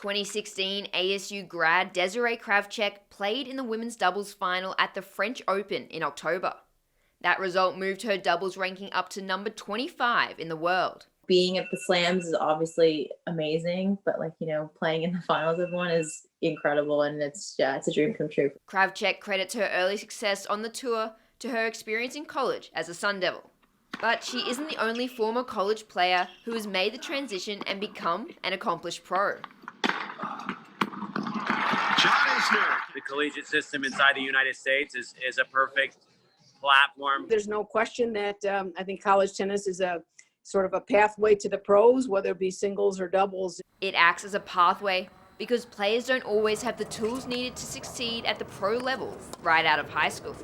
2016 ASU grad Desiree Kravchuk played in the women's doubles final at the French Open in October. That result moved her doubles ranking up to number 25 in the world. Being at the slams is obviously amazing, but playing in the finals of one is incredible, and it's a dream come true. Kravchuk credits her early success on the tour to her experience in college as a Sun Devil. But she isn't the only former college player who has made the transition and become an accomplished pro. The collegiate system inside the United States is a perfect platform. There's no question that I think college tennis is a sort of a pathway to the pros, whether it be singles or doubles. It acts as a pathway because players don't always have the tools needed to succeed at the pro level right out of high school.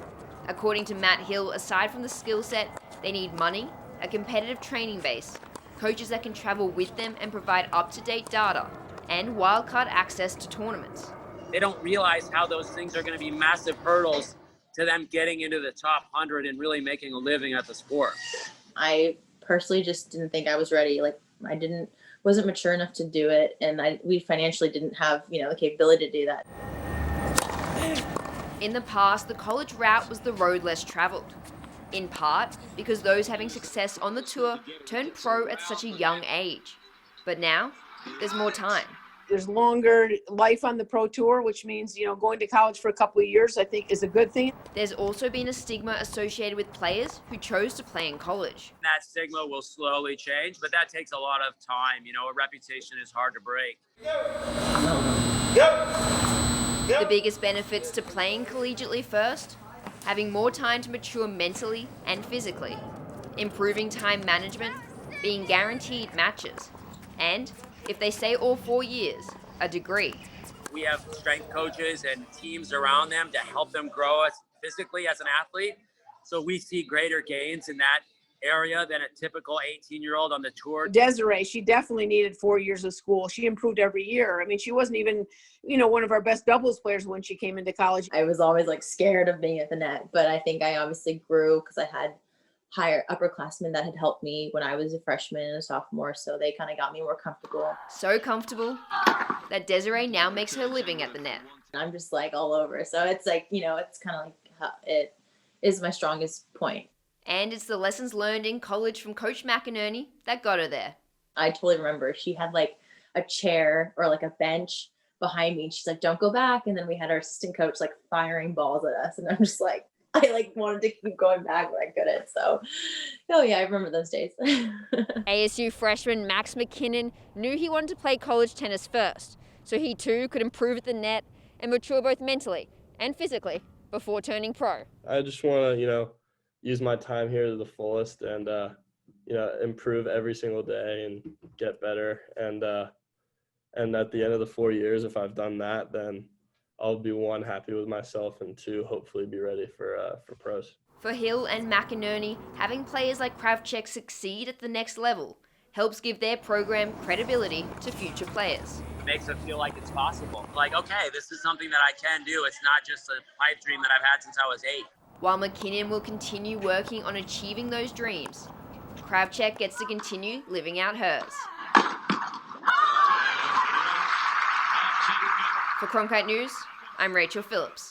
According to Matt Hill, aside from the skill set, they need money, a competitive training base, coaches that can travel with them and provide up-to-date data, and wildcard access to tournaments. They don't realize how those things are going to be massive hurdles to them getting into the top 100 and really making a living at the sport. I personally just didn't think I was ready. Wasn't mature enough to do it, and we financially didn't have the capability to do that. In the past, the college route was the road less traveled, in part because those having success on the tour turned pro at such a young age. But now, there's more time. There's longer life on the pro tour, which means, going to college for a couple of years, I think, is a good thing. There's also been a stigma associated with players who chose to play in college. That stigma will slowly change, but that takes a lot of time. A reputation is hard to break. The biggest benefits to playing collegiately first: having more time to mature mentally and physically, improving time management, being guaranteed matches, and, if they stay all 4 years, a degree. We have strength coaches and teams around them to help them grow physically as an athlete. So we see greater gains in that area than a typical 18-year-old on the tour. Desiree, she definitely needed 4 years of school. She improved every year. I mean, she wasn't even, one of our best doubles players when she came into college. I was always scared of being at the net, but I think I obviously grew because I had higher upperclassmen that had helped me when I was a freshman and a sophomore, so they kind of got me more comfortable. So comfortable that Desiree now makes her living at the net. I'm just all over, so it's it's kind of it is my strongest point. And it's the lessons learned in college from Coach McInerney that got her there. I totally remember she had a chair or a bench behind me. She's like, "Don't go back," and then we had our assistant coach firing balls at us, and I'm just I wanted to keep going back, but I couldn't. So, oh yeah, I remember those days. ASU freshman Max McKinnon knew he wanted to play college tennis first, so he too could improve at the net and mature both mentally and physically before turning pro. I just want to, use my time here to the fullest and, improve every single day and get better. And at the end of the 4 years, if I've done that, then I'll be one, happy with myself, and two, hopefully be ready for pros. For Hill and McInerney, having players like Kravchuk succeed at the next level helps give their program credibility to future players. It makes them feel like it's possible. Okay, this is something that I can do. It's not just a pipe dream that I've had since I was 8. While McKinnon will continue working on achieving those dreams, Kravchuk gets to continue living out hers. For Cronkite News, I'm Rachel Phillips.